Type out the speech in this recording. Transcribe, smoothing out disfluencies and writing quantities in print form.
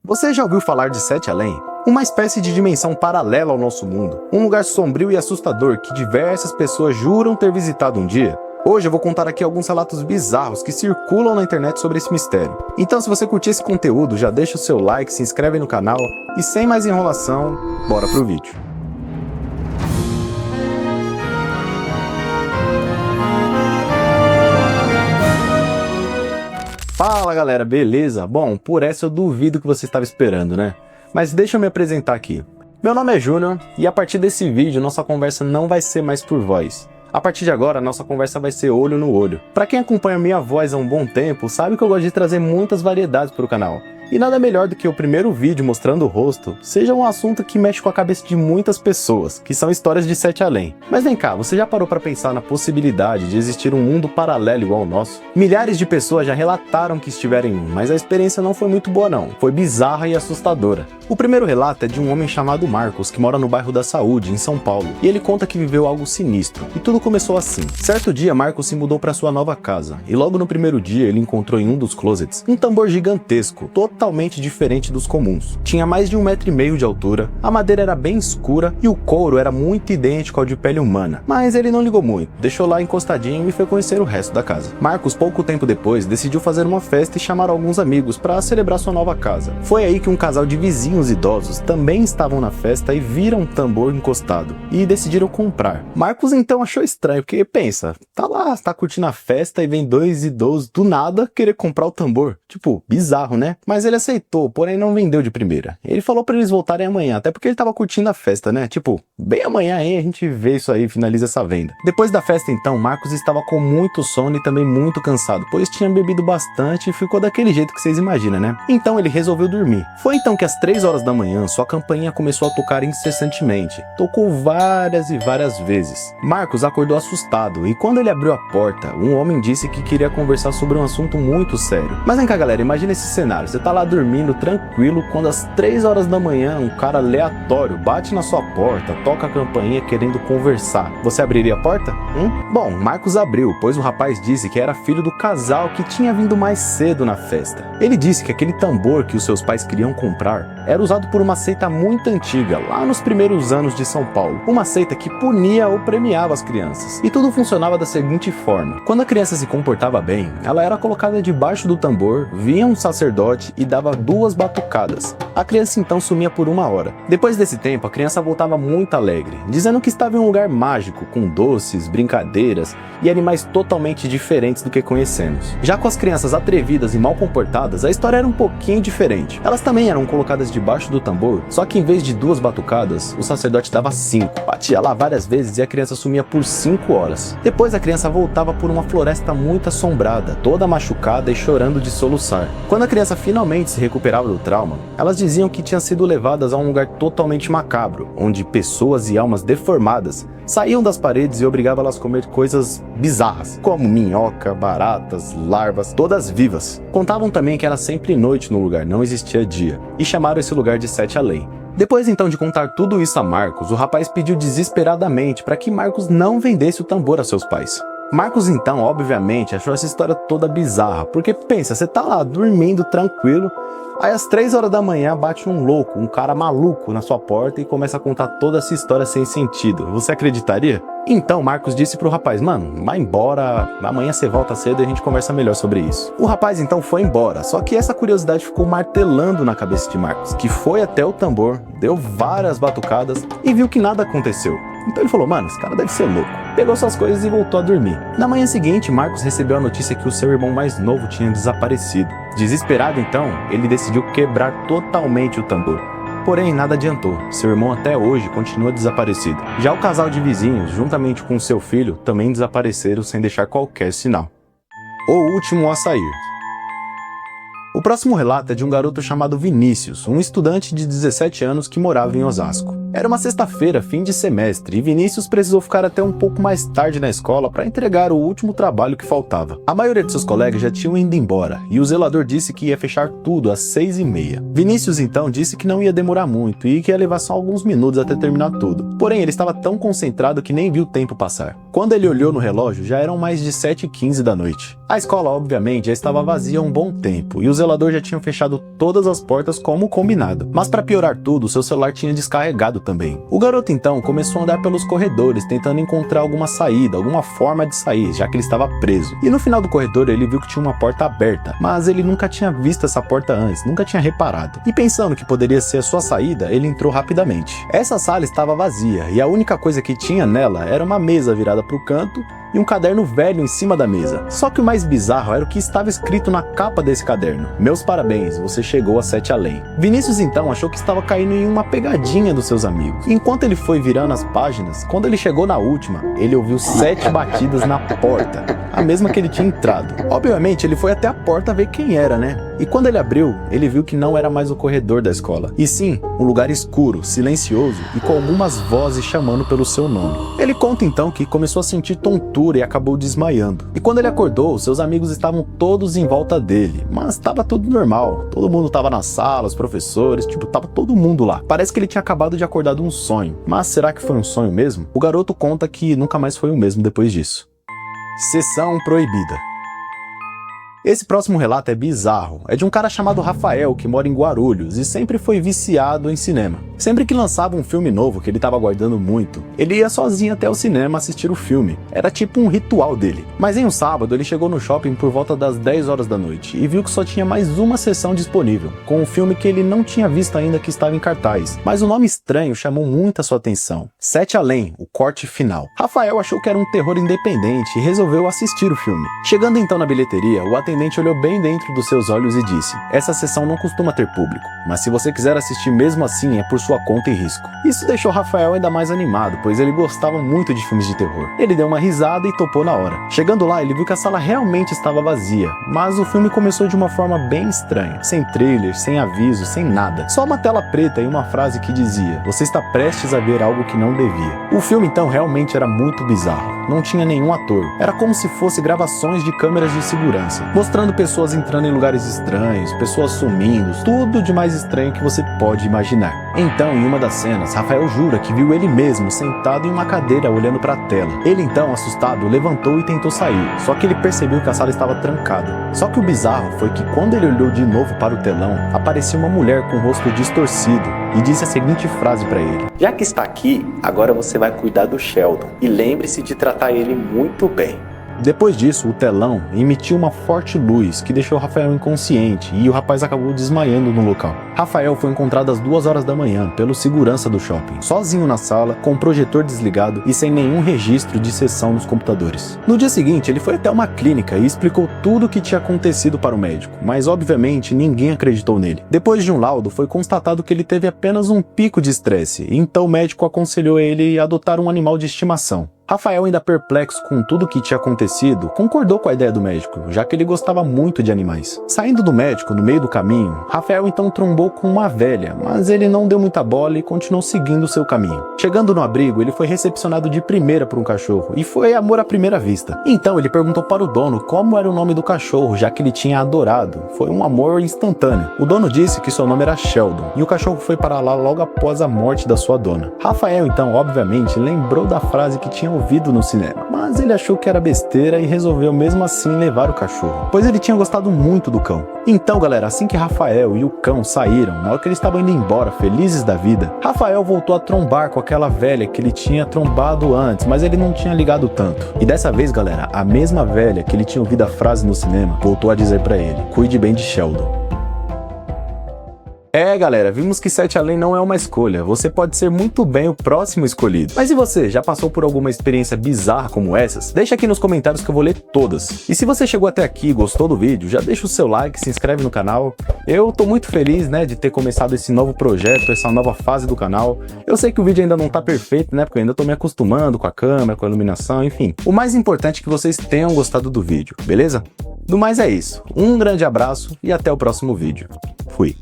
Você já ouviu falar de Sete Além? Uma espécie de dimensão paralela ao nosso mundo. Um lugar sombrio e assustador que diversas pessoas juram ter visitado um dia. Hoje eu vou contar aqui alguns relatos bizarros que circulam na internet sobre esse mistério. Então, se você curtir esse conteúdo, já deixa o seu like, se inscreve no canal e sem mais enrolação, bora pro vídeo. Fala galera, beleza? Bom, por essa eu duvido que você estava esperando, né? Mas deixa eu me apresentar aqui. Meu nome é Júnior e a partir desse vídeo nossa conversa não vai ser mais por voz. A partir de agora, nossa conversa vai ser olho no olho. Pra quem acompanha minha voz há um bom tempo, sabe que eu gosto de trazer muitas variedades para o canal. E nada melhor do que o primeiro vídeo mostrando o rosto seja um assunto que mexe com a cabeça de muitas pessoas, que são histórias de Sete Além. Mas vem cá, você já parou para pensar na possibilidade de existir um mundo paralelo igual ao nosso? Milhares de pessoas já relataram que estiveram em um, mas a experiência não foi muito boa não, foi bizarra e assustadora. O primeiro relato é de um homem chamado Marcos, que mora no bairro da Saúde, em São Paulo, e ele conta que viveu algo sinistro, e tudo começou assim. Certo dia, Marcos se mudou para sua nova casa, e logo no primeiro dia ele encontrou em um dos closets um tambor gigantesco, totalmente diferente dos comuns. Tinha mais de 1,5 m de altura, a madeira era bem escura e o couro era muito idêntico ao de pele humana. Mas ele não ligou muito, deixou lá encostadinho e foi conhecer o resto da casa. Marcos, pouco tempo depois, decidiu fazer uma festa e chamar alguns amigos para celebrar sua nova casa. Foi aí que um casal de vizinhos idosos também estavam na festa e viram um tambor encostado e decidiram comprar. Marcos então achou estranho, porque pensa, tá lá, tá curtindo a festa e vem dois idosos do nada querer comprar o tambor. Tipo, bizarro, né? Mas ele aceitou, porém não vendeu de primeira. Ele falou pra eles voltarem amanhã, até porque ele tava curtindo a festa, né? Tipo, bem amanhã aí a gente vê isso aí, finaliza essa venda. Depois da festa então, Marcos estava com muito sono e também muito cansado, pois tinha bebido bastante e ficou daquele jeito que vocês imaginam, né? Então ele resolveu dormir. Foi então que às 3 horas da manhã, sua campainha começou a tocar incessantemente. Tocou várias e várias vezes. Marcos acordou assustado e quando ele abriu a porta, um homem disse que queria conversar sobre um assunto muito sério. Mas vem cá galera, imagina esse cenário, você tá lá dormindo tranquilo, quando às 3 horas da manhã um cara aleatório bate na sua porta, toca a campainha querendo conversar. Você abriria a porta? Bom, Marcos abriu, pois o rapaz disse que era filho do casal que tinha vindo mais cedo na festa. Ele disse que aquele tambor que os seus pais queriam comprar era usado por uma seita muito antiga, lá nos primeiros anos de São Paulo. Uma seita que punia ou premiava as crianças. E tudo funcionava da seguinte forma: quando a criança se comportava bem, ela era colocada debaixo do tambor, vinha um sacerdote e dava 2 batucadas. A criança então sumia por 1 hora. Depois desse tempo, a criança voltava muito alegre, dizendo que estava em um lugar mágico, com doces, brincadeiras e animais totalmente diferentes do que conhecemos. Já com as crianças atrevidas e mal comportadas, a história era um pouquinho diferente. Elas também eram colocadas debaixo do tambor, só que em vez de 2 batucadas, o sacerdote dava 5. Batia lá várias vezes e a criança sumia por 5 horas. Depois a criança voltava por uma floresta muito assombrada, toda machucada e chorando de soluçar. Quando a criança finalmente se recuperava do trauma, elas diziam que tinham sido levadas a um lugar totalmente macabro, onde pessoas e almas deformadas saíam das paredes e obrigavam elas a comer coisas bizarras, como minhoca, baratas, larvas, todas vivas. Contavam também que era sempre noite no lugar, não existia dia, e chamaram esse lugar de Sete Além. Depois então de contar tudo isso a Marcos, o rapaz pediu desesperadamente para que Marcos não vendesse o tambor a seus pais. Marcos então, obviamente, achou essa história toda bizarra, porque pensa, você tá lá dormindo tranquilo, aí às 3 horas da manhã bate um louco, um cara maluco na sua porta e começa a contar toda essa história sem sentido. Você acreditaria? Então Marcos disse pro rapaz: mano, vai embora, amanhã você volta cedo e a gente conversa melhor sobre isso. O rapaz então foi embora, só que essa curiosidade ficou martelando na cabeça de Marcos, que foi até o tambor, deu várias batucadas e viu que nada aconteceu. Então ele falou: mano, esse cara deve ser louco. Pegou suas coisas e voltou a dormir. Na manhã seguinte, Marcos recebeu a notícia que o seu irmão mais novo tinha desaparecido. Desesperado então, ele decidiu quebrar totalmente o tambor. Porém, nada adiantou, seu irmão até hoje continua desaparecido. Já o casal de vizinhos, juntamente com seu filho, também desapareceram sem deixar qualquer sinal. O último a sair. O próximo relato é de um garoto chamado Vinícius, um estudante de 17 anos que morava em Osasco. Era uma sexta-feira, fim de semestre, e Vinícius precisou ficar até um pouco mais tarde na escola para entregar o último trabalho que faltava. A maioria de seus colegas já tinham ido embora, e o zelador disse que ia fechar tudo às 6h30. Vinícius então disse que não ia demorar muito e que ia levar só alguns minutos até terminar tudo. Porém, ele estava tão concentrado que nem viu o tempo passar. Quando ele olhou no relógio, já eram mais de 7h15 da noite. A escola, obviamente, já estava vazia há um bom tempo e o zelador já tinha fechado todas as portas como combinado. Mas para piorar tudo, seu celular tinha descarregado também. O garoto então começou a andar pelos corredores tentando encontrar alguma saída, alguma forma de sair, já que ele estava preso. E no final do corredor ele viu que tinha uma porta aberta, mas ele nunca tinha visto essa porta antes, nunca tinha reparado. E pensando que poderia ser a sua saída, ele entrou rapidamente. Essa sala estava vazia e a única coisa que tinha nela era uma mesa virada para o canto e um caderno velho em cima da mesa. Só que o mais bizarro era o que estava escrito na capa desse caderno: meus parabéns, você chegou a 7 além. Vinícius então achou que estava caindo em uma pegadinha dos seus amigos. Enquanto ele foi virando as páginas, quando ele chegou na última, ele ouviu 7 batidas na porta, a mesma que ele tinha entrado. Obviamente ele foi até a porta ver quem era, né? E quando ele abriu, ele viu que não era mais o corredor da escola, e sim um lugar escuro, silencioso e com algumas vozes chamando pelo seu nome. Ele conta então que começou a sentir tontura e acabou desmaiando. E quando ele acordou, seus amigos estavam todos em volta dele, mas estava tudo normal. Todo mundo estava na sala, os professores, tava todo mundo lá. Parece que ele tinha acabado de acordar de um sonho. Mas será que foi um sonho mesmo? O garoto conta que nunca mais foi o mesmo depois disso. Sessão proibida. Esse próximo relato é bizarro. É de um cara chamado Rafael, que mora em Guarulhos e sempre foi viciado em cinema. Sempre que lançava um filme novo que ele estava aguardando muito, ele ia sozinho até o cinema assistir o filme. Era tipo um ritual dele. Mas em um sábado ele chegou no shopping por volta das 10 horas da noite e viu que só tinha mais uma sessão disponível, com um filme que ele não tinha visto ainda que estava em cartaz. Mas o nome estranho chamou muito a sua atenção: 7 Além, o corte final. Rafael achou que era um terror independente e resolveu assistir o filme. Chegando então na bilheteria, o atendente olhou bem dentro dos seus olhos e disse: essa sessão não costuma ter público, mas se você quiser assistir mesmo assim é por sua conta e risco. Isso deixou Rafael ainda mais animado, pois ele gostava muito de filmes de terror. Ele deu uma risada e topou na hora. Chegando lá, ele viu que a sala realmente estava vazia, mas o filme começou de uma forma bem estranha, sem trailer, sem aviso, sem nada. Só uma tela preta e uma frase que dizia: você está prestes a ver algo que não devia. O filme então realmente era muito bizarro. Não tinha nenhum ator. Era como se fosse gravações de câmeras de segurança, mostrando pessoas entrando em lugares estranhos, pessoas sumindo, tudo de mais estranho que você pode imaginar. Então, em uma das cenas, Rafael jura que viu ele mesmo sentado em uma cadeira olhando para a tela. Ele então, assustado, levantou e tentou sair, só que ele percebeu que a sala estava trancada. Só que o bizarro foi que quando ele olhou de novo para o telão, apareceu uma mulher com o rosto distorcido e disse a seguinte frase para ele: já que está aqui, agora você vai cuidar do Sheldon e lembre-se de tratar ele muito bem. Depois disso, o telão emitiu uma forte luz que deixou Rafael inconsciente e o rapaz acabou desmaiando no local. Rafael foi encontrado às 2 horas da manhã pelo segurança do shopping, sozinho na sala, com o projetor desligado e sem nenhum registro de sessão nos computadores. No dia seguinte, ele foi até uma clínica e explicou tudo o que tinha acontecido para o médico, mas obviamente ninguém acreditou nele. Depois de um laudo, foi constatado que ele teve apenas um pico de estresse, então o médico aconselhou ele a adotar um animal de estimação. Rafael, ainda perplexo com tudo o que tinha acontecido, concordou com a ideia do médico, já que ele gostava muito de animais. Saindo do médico, no meio do caminho, Rafael então trombou com uma velha, mas ele não deu muita bola e continuou seguindo o seu caminho. Chegando no abrigo, ele foi recepcionado de primeira por um cachorro, e foi amor à primeira vista. Então ele perguntou para o dono como era o nome do cachorro, já que ele tinha adorado. Foi um amor instantâneo. O dono disse que seu nome era Sheldon, e o cachorro foi para lá logo após a morte da sua dona. Rafael então, obviamente, lembrou da frase que tinha ouvido no cinema, mas ele achou que era besteira e resolveu mesmo assim levar o cachorro, pois ele tinha gostado muito do cão. Então galera, assim que Rafael e o cão saíram, na hora que eles estavam indo embora, felizes da vida, Rafael voltou a trombar com aquela velha que ele tinha trombado antes, mas ele não tinha ligado tanto. E dessa vez galera, a mesma velha que ele tinha ouvido a frase no cinema, voltou a dizer pra ele: cuide bem de Sheldon. É galera, vimos que 7 Além não é uma escolha, você pode ser muito bem o próximo escolhido. Mas e você, já passou por alguma experiência bizarra como essas? Deixa aqui nos comentários que eu vou ler todas. E se você chegou até aqui e gostou do vídeo, já deixa o seu like, se inscreve no canal. Eu tô muito feliz, né, de ter começado esse novo projeto, essa nova fase do canal. Eu sei que o vídeo ainda não tá perfeito, né, porque eu ainda tô me acostumando com a câmera, com a iluminação, enfim. O mais importante é que vocês tenham gostado do vídeo, beleza? Do mais é isso, um grande abraço e até o próximo vídeo. Fui!